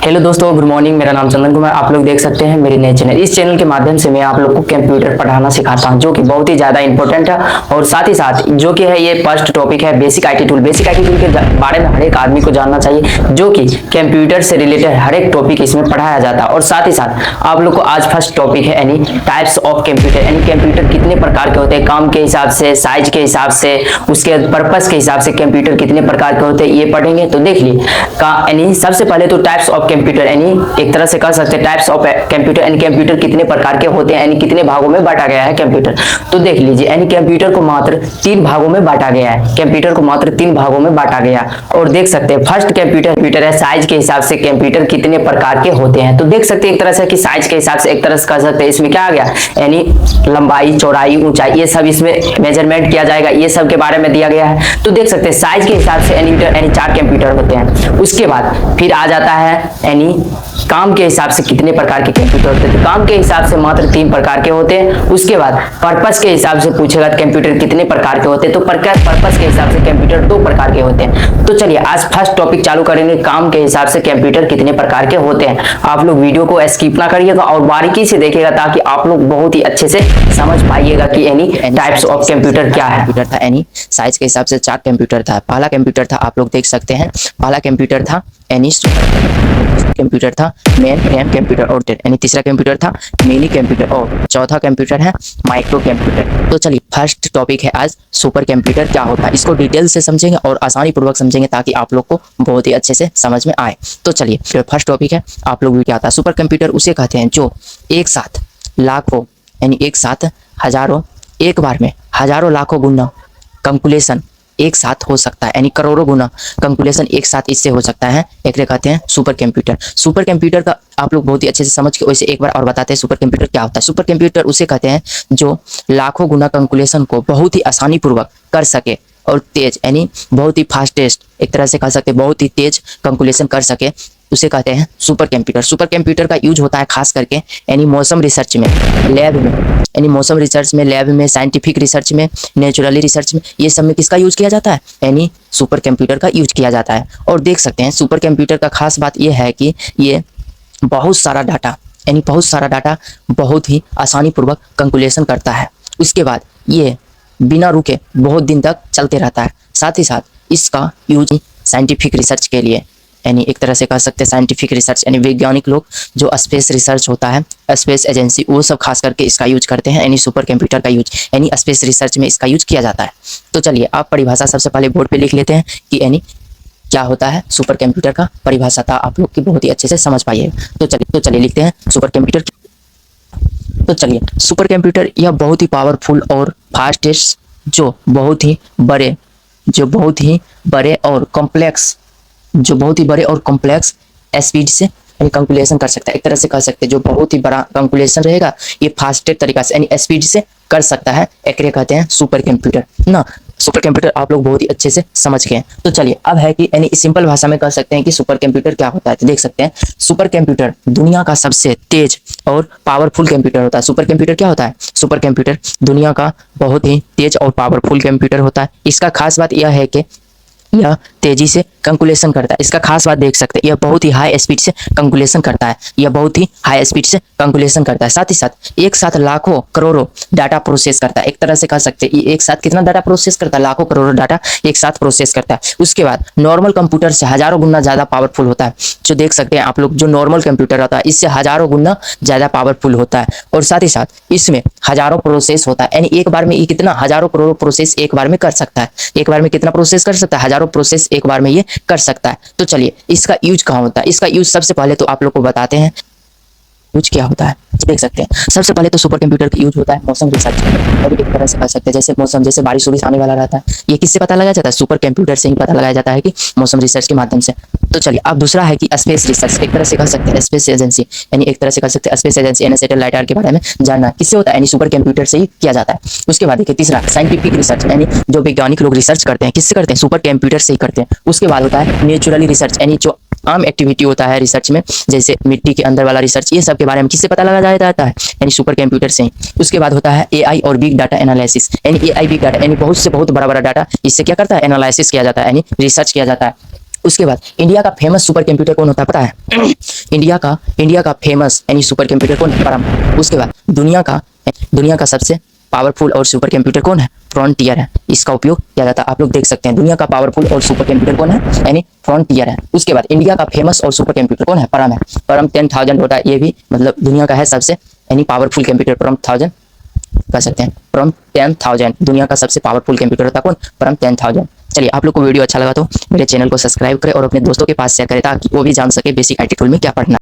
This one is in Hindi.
हेलो दोस्तों, गुड मॉर्निंग। मेरा नाम चंदन कुमार। आप लोग देख सकते हैं मेरे नए चैनल। इस चैनल के माध्यम से मैं आप लोग को कंप्यूटर पढ़ाना सिखाता हूं, जो कि बहुत ही ज्यादा इंपॉर्टेंट है। और साथ ही साथ जो कि है ये फर्स्ट टॉपिक है basic IT tool. Basic IT tool के बारे में हर एक आदमी को जानना चाहिए, जो कि कंप्यूटर से रिलेटेड हर एक टॉपिक इसमें पढ़ाया जाता है। और साथ ही साथ आप लोग को आज फर्स्ट टॉपिक है यानी टाइप्स ऑफ कंप्यूटर, यानी कंप्यूटर कितने प्रकार के होते हैं, काम के हिसाब से, साइज के हिसाब से, उसके पर्पस के हिसाब से कंप्यूटर कितने प्रकार के होते हैं ये पढ़ेंगे। तो देख लिए यानी सबसे पहले तो टाइप्स ऑफ कंप्यूटर, यानी एक तरह से कह सकते हैं टाइप्स ऑफ कंप्यूटर, यानी कंप्यूटर कितने प्रकार के होते हैं, यानी कितने भागों में बांटा गया है कंप्यूटर। तो देख लीजिए, यानी कंप्यूटर को मात्र 3 भागों में बांटा गया है। कंप्यूटर को मात्र 3 भागों में बांटा गया। और देख सकते हैं फर्स्ट कंप्यूटर है साइज के हिसाब से कंप्यूटर कितने प्रकार के होते हैं। तो देख सकते हैं एक तरह से कि साइज के हिसाब से एक तरह से कह सकते हैं इसमें क्या आ गया, यानी लंबाई, चौड़ाई, ऊंचाई, ये सब इसमें मेजरमेंट किया जाएगा, ये सब के बारे में दिया गया है। तो देख सकते हैं साइज के हिसाब से यानी 4 कंप्यूटर होते हैं। उसके बाद फिर आ जाता है यानी काम के हिसाब से कितने प्रकार के कंप्यूटर होते हैं। तो काम के हिसाब से मात्र 3 प्रकार के होते हैं। उसके बाद पर्पस के हिसाब से पूछेगा कंप्यूटर कितने प्रकार के होते हैं, तो पर्पस के हिसाब से कंप्यूटर 2 प्रकार के होते हैं। तो चलिए आज फर्स्ट टॉपिक चालू करेंगे, काम के हिसाब से कंप्यूटर कितने प्रकार के होते हैं। आप लोग वीडियो को स्किप ना करिएगा और बारीकी से देखिएगा, ताकि आप लोग बहुत ही अच्छे से समझ पाइएगा कि यानी टाइप्स ऑफ कंप्यूटर क्या है। कंप्यूटर था यानी साइज के हिसाब से 4 कंप्यूटर था। पहला कंप्यूटर था, आप लोग देख सकते हैं, पहला कंप्यूटर था यानी कंप्यूटर था मेन रैम कंप्यूटर और यानी तीसरा कंप्यूटर था मिनी कंप्यूटर और चौथा कंप्यूटर है माइक्रो कंप्यूटर। तो चलिए फर्स्ट टॉपिक है आज सुपर कंप्यूटर क्या होता है, इसको डिटेल से समझेंगे और आसानी पूर्वक समझेंगे ताकि आप लोग को बहुत ही अच्छे से समझ में आए। तो चलिए फर्स्ट टॉपिक है, आप लोग भी क्या आता है। सुपर कंप्यूटर उसे कहते हैं जो एक साथ लाखों यानी एक साथ हजारों, एक बार में हजारों लाखों गुना कैलकुलेशन एक साथ हो सकता है, यानी करोड़ों गुना कैलकुलेशन एक साथ इससे हो सकता है। एक कहते हैं सुपर कंप्यूटर। सुपर कंप्यूटर का आप लोग बहुत ही अच्छे से समझ के वैसे एक बार और बताते हैं सुपर कंप्यूटर क्या होता है। सुपर कंप्यूटर उसे कहते हैं जो लाखों गुना कैलकुलेशन को बहुत ही आसानी पूर्वक कर सके और तेज यानी बहुत ही फास्टेस्ट, एक तरह से कह सकते हैं बहुत ही तेज कैलकुलेशन कर सके, उसे कहते हैं सुपर कंप्यूटर। सुपर कंप्यूटर का यूज होता है खास करके यानी मौसम रिसर्च में, लैब में, यानी मौसम रिसर्च में, लैब में, साइंटिफिक रिसर्च में, नेचुरली रिसर्च में, ये सब में किसका यूज किया जाता है, यानी सुपर कंप्यूटर का यूज किया जाता है। और देख सकते हैं सुपर कंप्यूटर का खास बात यह है कि ये बहुत सारा डाटा यानी बहुत सारा डाटा बहुत ही आसानी पूर्वक कैलकुलेशन करता है। उसके बाद ये बिना रुके बहुत दिन तक चलते रहता है। साथ ही साथ इसका यूज साइंटिफिक रिसर्च के लिए, यानी एक तरह से कह सकते हैं साइंटिफिक रिसर्च, यानी वैज्ञानिक लोग जो स्पेस रिसर्च होता है, स्पेस एजेंसी, वो सब खास करके इसका यूज करते हैं। यानी सुपर कंप्यूटर का यूज यानी स्पेस रिसर्च में इसका यूज किया जाता है। तो चलिए आप परिभाषा सबसे पहले बोर्ड पे लिख लेते हैं कि यानी क्या होता है सुपर कंप्यूटर का परिभाषा था, आप लोग की बहुत ही अच्छे से समझ पाइए। तो चलिए लिखते हैं सुपर कंप्यूटर। तो चलिए सुपर कंप्यूटर यह बहुत ही पावरफुल और फास्टेस्ट जो बहुत ही बड़े और कॉम्प्लेक्स स्पीड से कैलकुलेशन कर सकता है। एक तरह से कह सकते हैं जो बहुत ही बड़ा कैलकुलेशन रहेगा ये फास्टेस्ट तरीका से यानी स्पीड से कर सकता है, एक कहते हैं सुपर कंप्यूटर ना। सुपर कंप्यूटर आप लोग बहुत ही अच्छे से समझ गए। तो चलिए अब है कि यानी सिंपल भाषा में कह सकते हैं कि सुपर कंप्यूटर क्या होता है। तो देख सकते हैं सुपर कंप्यूटर दुनिया का सबसे तेज और पावरफुल कंप्यूटर होता है। सुपर कंप्यूटर क्या होता है, सुपर कंप्यूटर दुनिया का बहुत ही तेज और पावरफुल कंप्यूटर होता है। इसका खास बात यह है कि यह तेजी से कैलकुलेशन करता है। इसका खास बात देख सकते हैं, यह बहुत ही हाई स्पीड से कैलकुलेशन करता है। यह बहुत ही हाई स्पीड से कैलकुलेशन करता है। साथ ही साथ एक साथ लाखों करोड़ों डाटा प्रोसेस करता है। एक तरह से कह सकते हैं एक साथ कितना डाटा प्रोसेस करता है, लाखों करोड़ों डाटा एक साथ प्रोसेस करता है। उसके बाद नॉर्मल कंप्यूटर से हजारों गुना ज्यादा पावरफुल होता है। जो देख सकते हैं आप लोग, जो नॉर्मल कंप्यूटर होता है इससे हजारों गुना ज्यादा पावरफुल होता है। और साथ ही साथ इसमें हजारों प्रोसेस होता है, यानी एक बार में ये कितना हजारों करोड़ों प्रोसेस एक बार में कर सकता है। एक बार में कितना प्रोसेस कर सकता है, हजारों प्रोसेस एक बार में ये कर सकता है। तो चलिए इसका यूज कहाँ होता है, इसका यूज सबसे पहले तो आप लोग को बताते हैं यूज क्या होता है। देख सकते हैं सबसे पहले तो सुपर कंप्यूटर का यूज होता है मौसम रिसर्च में। और एक तरह से कह सकते हैं जैसे मौसम, जैसे बारिश वारिश आने वाला रहता है, ये किससे पता लगाया जाता है, सुपर कंप्यूटर से ही पता लगाया जाता है कि मौसम रिसर्च के माध्यम से। तो चलिए अब दूसरा है कि स्पेस रिसर्च, एक तरह से कह सकते हैं स्पेस एजेंसी, यानी एक तरह से कह सकते हैं स्पेस एजेंसी यानी सैटेलाइट के बारे में जानना किससे होता है, यानी सुपर कंप्यूटर से ही किया जाता है। उसके बाद देखिए तीसरा साइंटिफिक रिसर्च, यानी जो वैज्ञानिक लोग रिसर्च करते हैं किससे करते हैं, सुपर कंप्यूटर से ही करते हैं। उसके बाद होता है नेचुरली रिसर्च, यानी जो आम एक्टिविटी होता है रिसर्च में, जैसे मिट्टी के अंदर वाला रिसर्च, ये सब के बारे में किससे पता लगाया जाता है, यानी सुपर कंप्यूटर से ही। उसके बाद होता है एआई और बिग डाटा एनालिसिस, यानी एआई बिग डाटा यानी बहुत से बहुत बड़ा बड़ा डाटा इससे क्या करता है, एनालिसिस किया जाता है, यानी रिसर्च किया जाता है। उसके बाद इंडिया का फेमस सुपर कंप्यूटर कौन होता है पता है? इंडिया का फेमस यानी सुपर कंप्यूटर कौन है? परम। उसके बाद दुनिया का सबसे पावरफुल और सुपर कंप्यूटर कौन है? फ्रंटियर है। इसका उपयोग किया जाता है। आप लोग देख सकते हैं दुनिया का पावरफुल और सुपर कंप्यूटर कौन है? यानी फ्रंटियर है। उसके बाद इंडिया का फेमस और सुपर कंप्यूटर कौन है? परम है। परम 10,000 होता है, ये भी मतलब दुनिया का है सबसे यानी पावरफुल कंप्यूटर परम 1000 कह सकते हैं। परम 10,000 दुनिया का सबसे पावरफुल कंप्यूटर होता है कौन? परम 10,000। चलिए, आप लोग को वीडियो अच्छा लगा तो मेरे चैनल को सब्सक्राइब करें और अपने दोस्तों के पास शेयर करें ताकि वो भी जान सके बेसिक आईटी टूल में क्या पढ़ना है।